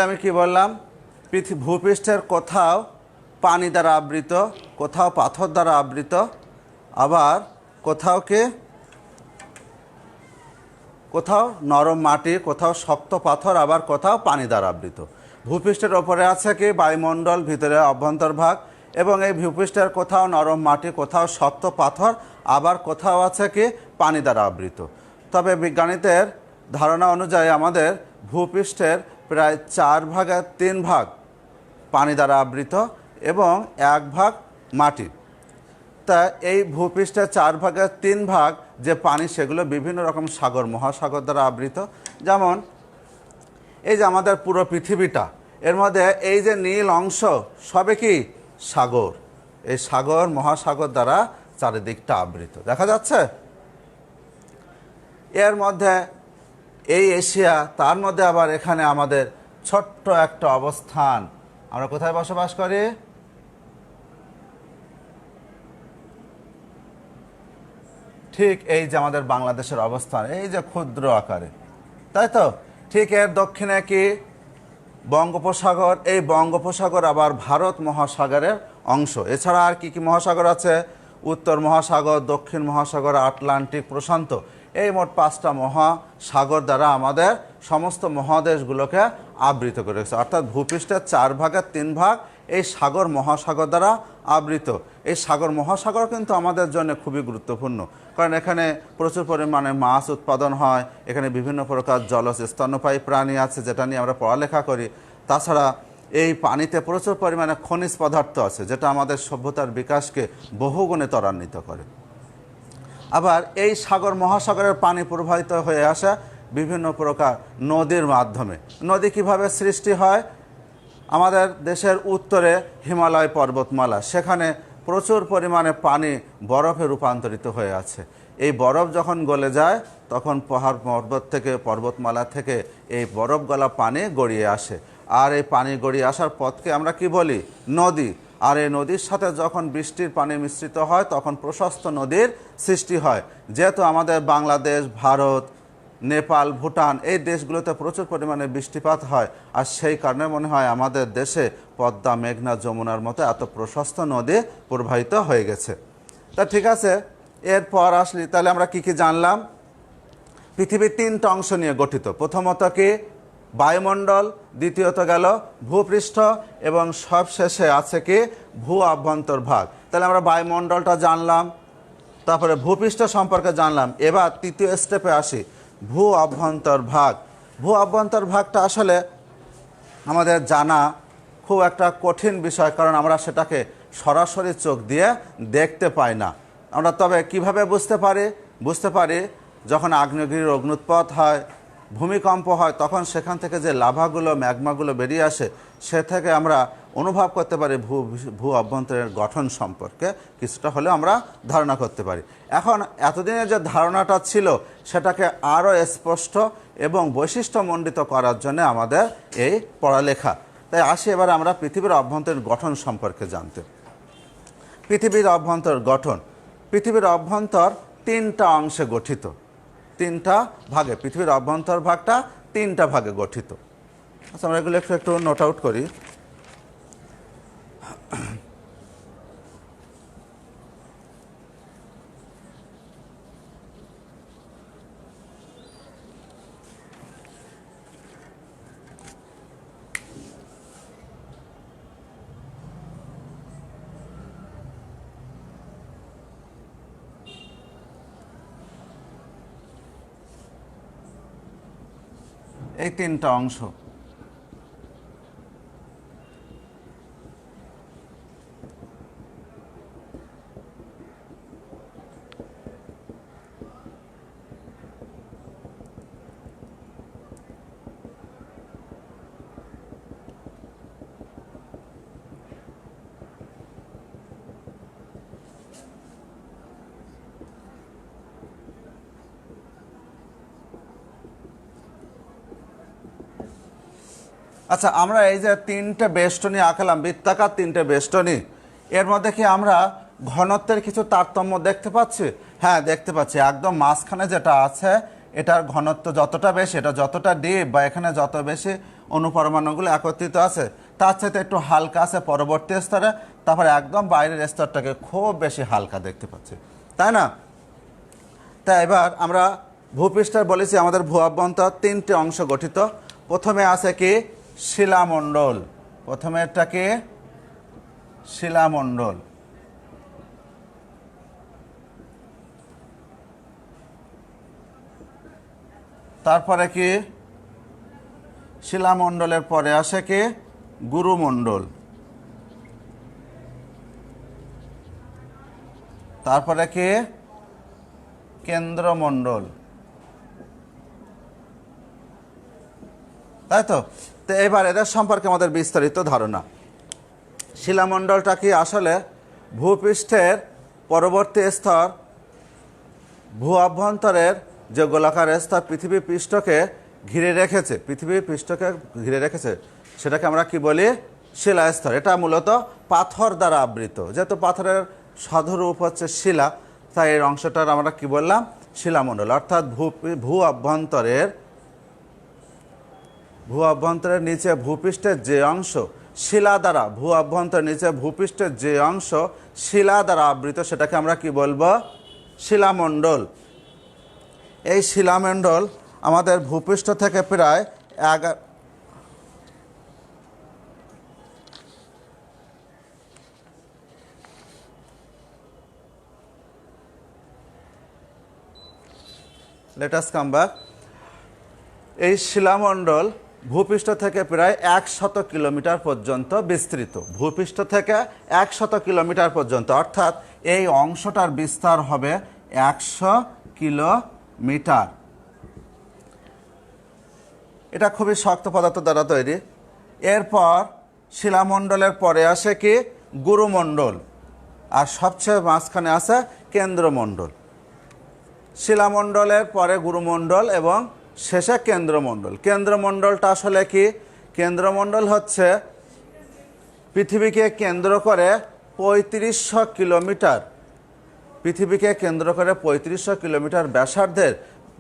আমি কি বললাম, ভূপৃষ্ঠের কোথাও পানি দ্বারা আবৃত, কোথাও পাথর দ্বারা আবৃত, আবার কোথাও নরম মাটি, কোথাও শক্ত পাথর, আবার কোথাও পানি দ্বারা আবৃত। ভূপৃষ্ঠের ওপরে আছে কি বায়ুমণ্ডল, ভিতরে অভ্যন্তরভাগ, এবং এই ভূপৃষ্ঠের কোথাও নরম মাটি, কোথাও শক্ত পাথর, আবার কোথাও আছে কি পানি দ্বারা আবৃত। তবে বিজ্ঞানীদের ধারণা অনুযায়ী আমাদের ভূপৃষ্ঠের প্রায় 4/3 ভাগ পানি দ্বারা আবৃত এবং 1 ভাগ মাটি। তা এই ভূপৃষ্ঠের 4/3 ভাগ যে পানি, সেগুলো বিভিন্ন রকম সাগর মহাসাগর দ্বারা আবৃত। যেমন এই যে আমাদের পুরো পৃথিবীটা, এর মধ্যে এই যে নীল অংশ সবে কি সাগর, এই সাগর মহাসাগর দ্বারা চারিদিকটা আবৃত, দেখা যাচ্ছে। এর মধ্যে এই এশিয়া, তার মধ্যে আবার এখানে আমাদের ছোট্ট একটা অবস্থান। আমরা কোথায় বসবাস করি? ঠিক এই যে আমাদের বাংলাদেশের অবস্থান, এই যে ক্ষুদ্র আকারে, তাই তো। ঠিক এর দক্ষিণে কি বঙ্গোপসাগর, এই বঙ্গোপসাগর আবার ভারত মহাসাগরের অংশ। এছাড়া আর কি কি মহাসাগর আছে? উত্তর মহাসাগর, দক্ষিণ মহাসাগর, আটলান্টিক, প্রশান্ত। এই মোট 5টা মহাসাগর দ্বারা আমাদের সমস্ত মহাদেশগুলোকে আবৃত করেছে। অর্থাৎ ভূপৃষ্ঠের 4/3 ভাগ এই সাগর মহাসাগর দ্বারা আবৃত। এই সাগর মহাসাগর কিন্তু আমাদের জন্য খুবই গুরুত্বপূর্ণ, কারণ এখানে প্রচুর পরিমাণে মাছ উৎপাদন হয়, এখানে বিভিন্ন প্রকার জলজ স্তন্যপায়ী প্রাণী আছে, যেটা নিয়ে আমরা পড়ালেখা করি। তাছাড়া এই পানিতে প্রচুর পরিমাণে খনিজ পদার্থ আছে, যেটা আমাদের সভ্যতার বিকাশকে বহুগুণে ত্বরান্বিত করে। আবার এই সাগর মহাসাগরের পানি প্রবাহিত হয়ে আসা বিভিন্ন প্রকার নদীর মাধ্যমে। নদী কিভাবে সৃষ্টি হয়? আমাদের দেশের উত্তরে হিমালয় পর্বতমালা, সেখানে প্রচুর পরিমাণে পানি বরফে রূপান্তরিত হয়ে আছে। এই বরফ যখন গলে যায়, তখন পাহাড় পর্বত থেকে, পর্বতমালা থেকে এই বরফ গলা পানি গড়িয়ে আসে। আর এই পানি গড়িয়ে আসার পথকে আমরা কি বলি? নদী। আর এই নদীর সাথে যখন বৃষ্টির পানি মিশ্রিত হয়, তখন প্রশস্ত নদীর সৃষ্টি হয়। যেহেতু আমাদের বাংলাদেশ, ভারত, নেপাল, ভুটান এই দেশগুলোতে প্রচুর পরিমাণে বৃষ্টিপাত হয়, আর সেই কারণে মনে হয় আমাদের দেশে পদ্মা, মেঘনা, যমুনার মতো এত প্রশস্ত নদী প্রবাহিত হয়ে গেছে। তা ঠিক আছে, এরপর আসলি তাহলে আমরা কি কি জানলাম? পৃথিবী 3টা অংশ নিয়ে গঠিত। প্রথমত কি বায়ুমণ্ডল, দ্বিতীয়ত গেল ভূপৃষ্ঠ, এবং সবশেষে আছে কি ভূ অভ্যন্তরভাগ। তাহলে আমরা বায়ুমণ্ডলটা জানলাম, তারপরে ভূপৃষ্ঠ সম্পর্কে জানলাম। এবার তৃতীয় স্টেপে আসি, ভূ অভ্যন্তরভাগ। ভূ অভ্যন্তরভাগটা আসলে আমাদের জানা খুব একটা কঠিন বিষয়, কারণ আমরা সেটাকে সরাসরি চোখ দিয়ে দেখতে পাই না। আমরা তবে কিভাবে বুঝতে পারি যখন আগ্নেয়গিরির অগ্নুৎপাত হয়, ভূমিকম্প হয়, তখন সেখান থেকে যে লাভাগুলো, ম্যাগমাগুলো বেরিয়ে আসে, সে থেকে আমরা অনুভব করতে পারি ভূ অভ্যন্তরের গঠন সম্পর্কে কিছুটা হলেও আমরা ধারণা করতে পারি। এখন এতদিনের যে ধারণাটা ছিল, সেটাকে আরও স্পষ্ট এবং বৈশিষ্ট্যমণ্ডিত করার জন্য আমাদের এই পড়ালেখা। তাই আসি এবার আমরা পৃথিবীর অভ্যন্তরীণ গঠন সম্পর্কে জানতে। পৃথিবীর অভ্যন্তর গঠন, পৃথিবীর অভ্যন্তর 3টা অংশে গঠিত, 3টা ভাগে। পৃথিবীর অভ্যন্তর ভাগটা 3টা ভাগে গঠিত। আচ্ছা, আমরা এগুলো একটু নোট আউট করি। এই 3টা অংশ, আচ্ছা, আমরা এই যে তিনটে বেষ্টনী আঁকলাম, বৃত্তাকার তিনটে বেষ্টনী, এর মধ্যে কি আমরা ঘনত্বের কিছু তারতম্য দেখতে পাচ্ছি? হ্যাঁ, দেখতে পাচ্ছি। একদম মাঝখানে যেটা আছে এটার ঘনত্ব যতটা বেশি, এটা যতটা ডিপ বা এখানে যত বেশি অনুপরমাণুগুলো একত্রিত আছে তার সাথে একটু হালকা আছে পরবর্তী স্তরে, তারপরে একদম বাইরের স্তরটাকে খুব বেশি হালকা দেখতে পাচ্ছি, তাই না? তা এবার আমরা ভূপৃষ্ঠের বলেছি আমাদের ভূ অভ্যন্তর তিনটে অংশ গঠিত। প্রথমে আছে কি শিলামণ্ডল, প্রথমে এটা কি শিলামণ্ডল, তারপরে কি শিলামণ্ডলের পরে আসে কি গুরুমণ্ডল, তারপরে কি কেন্দ্রমণ্ডল, তাই তো? তো এবার এদের সম্পর্কে আমাদের বিস্তারিত ধারণা। শিলামণ্ডলটা কি আসলে ভূপৃষ্ঠের পরবর্তী স্তর, ভূ অভ্যন্তরের যে গোলাকার স্তর পৃথিবী পৃষ্ঠকে ঘিরে রেখেছে, পৃথিবীর পৃষ্ঠকে ঘিরে রেখেছে, সেটাকে আমরা কি বলি? শিলাস্তর। এটা মূলত পাথর দ্বারা আবৃত, যেহেতু পাথরের সাধুরূপ হচ্ছে শিলা, তাই এর অংশটার আমরা কি বললাম? শিলামণ্ডল। অর্থাৎ ভূ অভ্যন্তরের নিচে ভূপৃষ্ঠের যে অংশ শিলা দ্বারা, ভূ অভ্যন্তরের নিচে ভূপৃষ্ঠের যে অংশ শিলা দ্বারা আবৃত, সেটাকে আমরা কি বলবো? শিলামণ্ডল। এই শিলামণ্ডল আমাদের ভূপৃষ্ঠ থেকে প্রায় let us come back. এই শিলামণ্ডল ভূপৃষ্ঠ থেকে প্রায় 100 কিলোমিটার পর্যন্ত বিস্তৃত, ভূপৃষ্ঠ থেকে 100 কিলোমিটার পর্যন্ত, অর্থাৎ এই অংশটার বিস্তার হবে 100 কিলোমিটার। এটা খুবই শক্ত পদার্থ দ্বারা তৈরি। এরপর শিলামণ্ডলের পরে আসে কি গুরুমণ্ডল, আর সবচেয়ে মাঝখানে আছে কেন্দ্রমণ্ডল। শিলামণ্ডলের পরে গুরুমণ্ডল এবং শেষে কেন্দ্রমণ্ডল। কেন্দ্রমণ্ডলটা আসলে কি? কেন্দ্রমণ্ডল হচ্ছে পৃথিবীকে কেন্দ্র করে 3500 কিলোমিটার, পৃথিবীকে কেন্দ্র করে 3500 কিলোমিটার ব্যাসার্ধের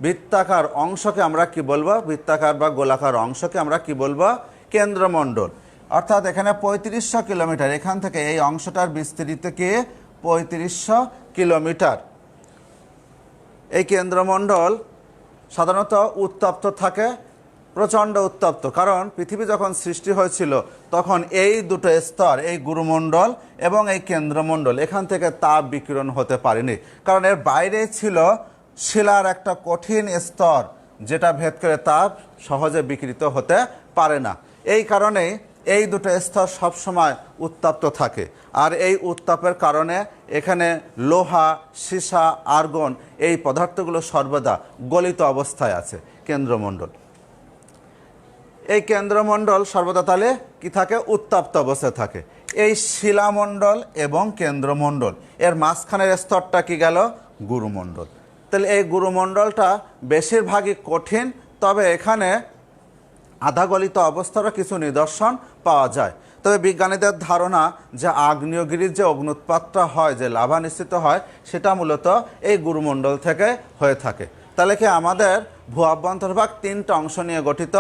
বৃত্তাকার অংশকে আমরা কি বলবো? বৃত্তাকার বা গোলাকার অংশকে আমরা কি বলবো? কেন্দ্রমণ্ডল। অর্থাৎ এখানে 3500 কিলোমিটার, এখান থেকে এই অংশটার বিস্তৃত কি 3500 কিলোমিটার। এই কেন্দ্রমণ্ডল সাধারণত উত্তপ্ত থাকে, প্রচণ্ড উত্তপ্ত, কারণ পৃথিবী যখন সৃষ্টি হয়েছিল তখন এই দুটো স্তর, এই গুরুমণ্ডল এবং এই কেন্দ্রমণ্ডল, এখান থেকে তাপ বিকিরণ হতে পারেনি, কারণ এর বাইরে ছিল শিলার একটা কঠিন স্তর, যেটা ভেদ করে তাপ সহজে বিকৃত হতে পারে না। এই কারণেই এই দুটো স্তর সবসময় উত্তপ্ত থাকে, আর এই উত্তাপের কারণে এখানে লোহা, সীসা, আর্গন এই পদার্থগুলো সর্বদা গলিত অবস্থায় আছে কেন্দ্রমণ্ডল। এই কেন্দ্রমণ্ডল সর্বদা তাহলে কি থাকে? উত্তপ্ত অবস্থায় থাকে। এই শিলামণ্ডল এবং কেন্দ্রমণ্ডল এর মাঝখানের স্তরটা কি গেল? গুরুমণ্ডল। তাহলে এই গুরুমণ্ডলটা বেশিরভাগই কঠিন, তবে এখানে আধাগলিত অবস্থারও কিছু নিদর্শন পাওয়া যায়। তবে বিজ্ঞানীদের ধারণা যে আগ্নেয়গিরির যে অগ্নুৎপাতটা হয়, যে লাভা নিঃসৃত হয়, সেটা মূলত এই গুরুমণ্ডল থেকে হয়ে থাকে। তাহলে কি আমাদের ভূ অভ্যন্তরভাগ তিনটা অংশ নিয়ে গঠিত,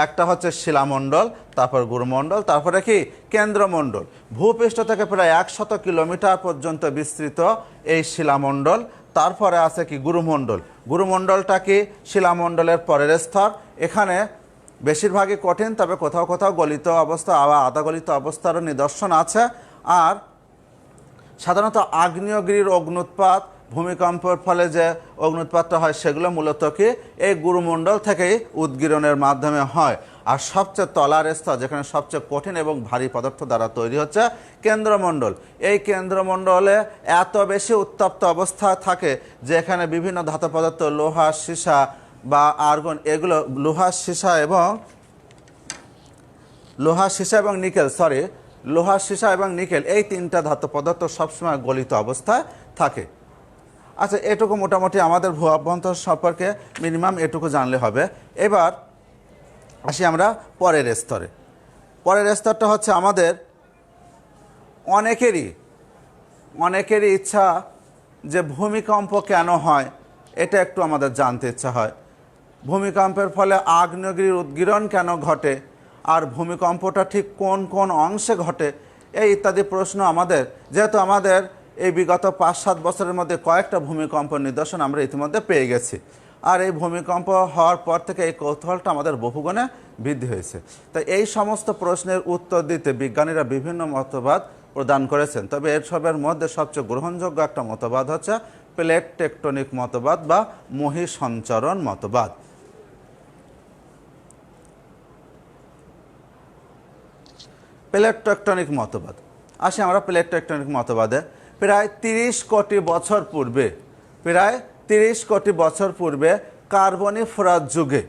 একটা হচ্ছে শিলামণ্ডল, তারপর গুরুমণ্ডল, তারপরে কি কেন্দ্রমণ্ডল। ভূপৃষ্ঠ থেকে প্রায় 100 কিলোমিটার পর্যন্ত বিস্তৃত এই শিলামণ্ডল, তারপরে আছে কি গুরুমণ্ডল। গুরুমণ্ডলটা কি শিলামণ্ডলের পরের স্তর, এখানে বেশিরভাগই কঠিন, তবে কোথাও কোথাও গলিত অবস্থা, আবার আধা গলিত অবস্থারও নিদর্শন আছে। আর সাধারণত আগ্নেয়গিরির অগ্নুৎপাত, ভূমিকম্পের ফলে যে অগ্নুৎপাতটা হয়, সেগুলো মূলত কি এই গুরুমণ্ডল থেকেই উদ্গীরণের মাধ্যমে হয়। আর সবচেয়ে তলার স্তর, যেখানে সবচেয়ে কঠিন এবং ভারী পদার্থ দ্বারা তৈরি হচ্ছে কেন্দ্রমণ্ডল। এই কেন্দ্রমণ্ডলে এত বেশি উত্তপ্ত অবস্থা থাকে যে এখানে বিভিন্ন ধাতু পদার্থ, লোহা, সীসা বা আর্গন, এগুলো লোহা, সীসা এবং নিকেল, লোহা, সীসা এবং নিকেল, এই তিনটা ধাতু পদার্থ সবসময় গলিত অবস্থায় থাকে। আচ্ছা, এটুকু মোটামুটি আমাদের ভূ অভ্যন্তর সম্পর্কে মিনিমাম এটুকু জানলে হবে। এবার আসি আমরা পরের স্তরে। পরের স্তরটা হচ্ছে আমাদের অনেকেরই ইচ্ছা যে ভূমিকম্প কেন হয় এটা একটু আমাদের জানতে ইচ্ছা হয়। ভূমিকম্পের ফলে আগ্নেয়গিরির উদ্গীরণ কেন ঘটে, আর ভূমিকম্পটা ঠিক কোন কোন অংশে ঘটে, এই ইত্যাদি প্রশ্ন আমাদের, যেহেতু আমাদের এই বিগত 5-7 বছরের মধ্যে কয়েকটা ভূমিকম্প নিদর্শন আমরা ইতিমধ্যে পেয়ে গেছি, আর এই ভূমিকম্প হওয়ার পর থেকে এই কৌতূহলটা আমাদের বহুগুণে বৃদ্ধি হয়েছে। তাই এই সমস্ত প্রশ্নের উত্তর দিতে বিজ্ঞানীরা বিভিন্ন মতবাদ প্রদান করেছেন। তবে এর সবের মধ্যে সবচেয়ে গ্রহণযোগ্য একটা মতবাদ হচ্ছে প্লেট টেকটনিক মতবাদ বা মহীসঞ্চরণ মতবাদ। প্লেট টেকটনিক মতবাদ, আসি আমরা প্লেট টেকটনিক মতবাদে। প্রায় 30 কোটি বছর পূর্বে কার্বনিফেরাস যুগে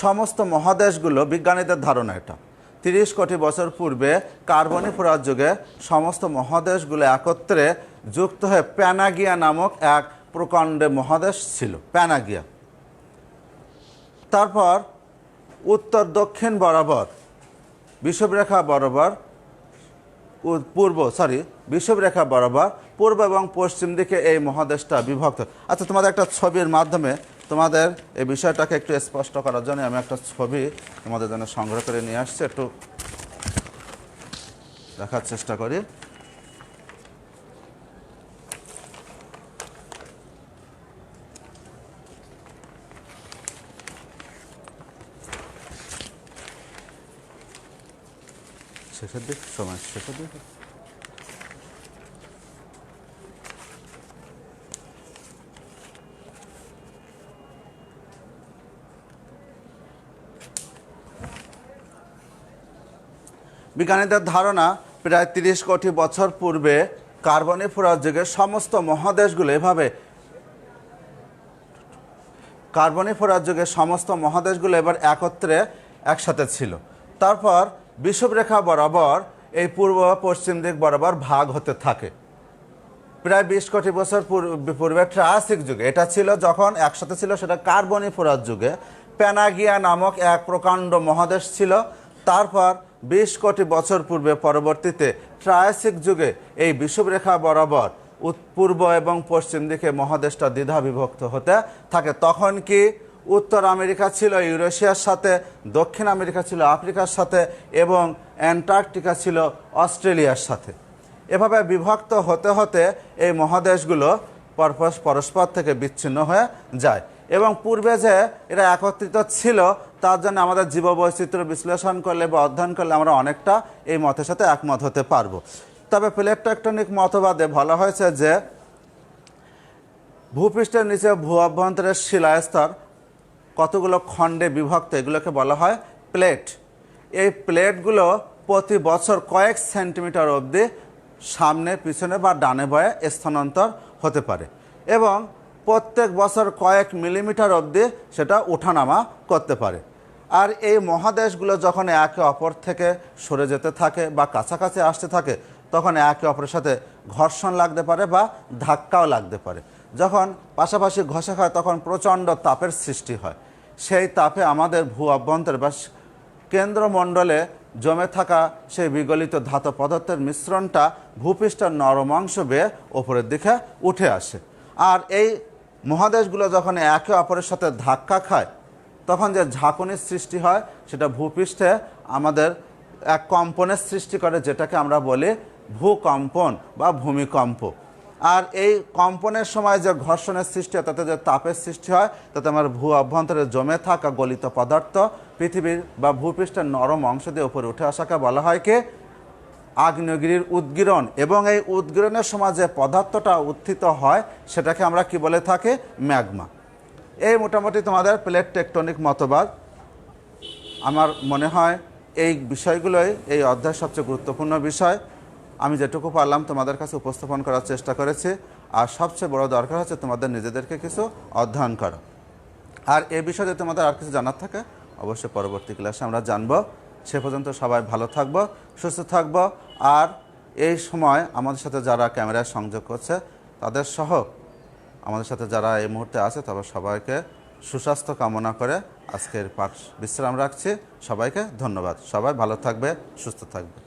সমস্ত মহাদেশগুলো, বিজ্ঞানীদের ধারণা এটা, 30 কোটি বছর পূর্বে কার্বনিফেরাস যুগে সমস্ত মহাদেশগুলো একত্রে যুক্ত হয়ে প্যানাগিয়া নামক এক প্রকাণ্ড মহাদেশ ছিল, প্যানাগিয়া। তারপর উত্তর দক্ষিণ বরাবর বিষুবরেখা বরাবর পূর্ব এবং পশ্চিম দিকে এই মহাদেশটা বিভক্ত। আচ্ছা, তোমাদের একটা ছবির মাধ্যমে তোমাদের এই বিষয়টাকে একটু স্পষ্ট করার জন্য আমি একটা ছবি তোমাদের জন্য সংগ্রহ করে নিয়ে আসছি, একটু দেখার চেষ্টা করি। শেষের দিক, সময় শেষের দিক। বিজ্ঞানীদের ধারণা প্রায় 30 কোটি বছর পূর্বে কার্বনিফেরাস যুগে সমস্ত মহাদেশগুলো এবার একত্রে একসাথে ছিল। তারপর বিষুবরেখা বরাবর এই পূর্ব পশ্চিম দিক বরাবর ভাগ হতে থাকে। প্রায় 20 কোটি বছর পূর্বে ট্রায়াসিক যুগে, এটা ছিল যখন একসাথে ছিল, সেটা কার্বনিফেরাস যুগে প্যানাগিয়া নামক এক প্রকাণ্ড মহাদেশ ছিল। তারপর 20 কোটি বছর পূর্বে পরবর্তীতে ট্রায়াসিক যুগে এই বিষুবরেখা বরাবর পূর্ব এবং পশ্চিম দিকে মহাদেশটা দ্বিধা বিভক্ত হতে থাকে। তখন কি উত্তর আমেরিকা ছিল ইউরেশিয়ার সাথে, দক্ষিণ আমেরিকা ছিল আফ্রিকার সাথে, এবং অ্যান্টার্কটিকা ছিল অস্ট্রেলিয়ার সাথে। এভাবে বিভক্ত হতে হতে এই মহাদেশগুলো পরস্পর থেকে বিচ্ছিন্ন হয়ে যায়, এবং পূর্বে যে এরা একত্রিত ছিল তার জন্য আমাদের জীববৈচিত্র্য বিশ্লেষণ করলে বা অধ্যয়ন করলে আমরা অনেকটা এই মতের সাথে একমত হতে পারবো। তবে প্লেট টেকটনিক মতবাদে বলা হয়েছে যে ভূপৃষ্ঠের নিচে ভূ অভ্যন্তরের শিলাস্তর কতগুলো খণ্ডে বিভক্ত, এগুলোকে বলা হয় প্লেট। এই প্লেটগুলো প্রতি বছর কয়েক সেন্টিমিটার অবধি সামনে, পিছনে বা ডানে বাঁয়ে স্থানান্তর হতে পারে, এবং প্রত্যেক বছর কয়েক মিলিমিটার অবধি সেটা ওঠানামা করতে পারে। আর এই মহাদেশগুলো যখন একে অপর থেকে সরে যেতে থাকে বা কাছাকাছি আসতে থাকে, তখন একে অপরের সাথে ঘর্ষণ লাগতে পারে বা ধাক্কাও লাগতে পারে। যখন পাশাপাশি ঘষা খায় তখন প্রচণ্ড তাপের সৃষ্টি হয়। সেই তাপে আমাদের ভূ অভ্যন্তরে বা কেন্দ্রমণ্ডলে জমে থাকা সেই বিগলিত ধাতব পদার্থের মিশ্রণটা ভূপৃষ্ঠের নরম অংশ বেয়ে ওপরের দিকে উঠে আসে। আর এই মহাদেশগুলো যখন একে অপরের সাথে ধাক্কা খায় তখন যে ঝাঁকুনির সৃষ্টি হয় সেটা ভূপৃষ্ঠে আমাদের এক কম্পনের সৃষ্টি করে, যেটাকে আমরা বলি ভূকম্পন বা ভূমিকম্প। আর এই কম্পনের সময় যে ঘর্ষণের সৃষ্টি হয়, তাতে যে তাপের সৃষ্টি হয়, তাতে আমার ভূ অভ্যন্তরে জমে থাকা গলিত পদার্থ পৃথিবীর বা ভূপৃষ্ঠের নরম অংশ দিয়ে উপরে উঠে আসাকে বলা হয় কি আগ্নেয়গিরির উদ্গীরণ। এবং এই উদ্গীরণের সময় যে পদার্থটা উত্থিত হয় সেটাকে আমরা কি বলে থাকি, ম্যাগমা। এই মোটামুটি তোমাদের প্লেট টেকটনিক মতবাদ। আমার মনে হয় এই বিষয়গুলোই এই অধ্যায়ের সবচেয়ে গুরুত্বপূর্ণ বিষয়। আমি যেটুকু পারলাম তোমাদের কাছে উপস্থাপন করার চেষ্টা করেছি। আর সবচেয়ে বড় দরকার হচ্ছে তোমাদের নিজেদেরকে কিছু অধ্যয়ন করা। আর এই বিষয়ে যদি তোমাদের আর কিছু জানার থাকে অবশ্যই পরবর্তী ক্লাসে আমরা জানবো। সে পর্যন্ত সবাই ভালো থাকবো, সুস্থ থাকবো। আর এই সময় আমাদের সাথে যারা ক্যামেরায় সংযোগ করছে তাদের সহ আমাদের সাথে যারা এই মুহূর্তে আছে তাদের সবাইকে সুস্বাস্থ্য কামনা করে আজকের পাঠ বিশ্রাম রাখছি। সবাইকে ধন্যবাদ। সবাই ভালো থাকবে, সুস্থ থাকবে।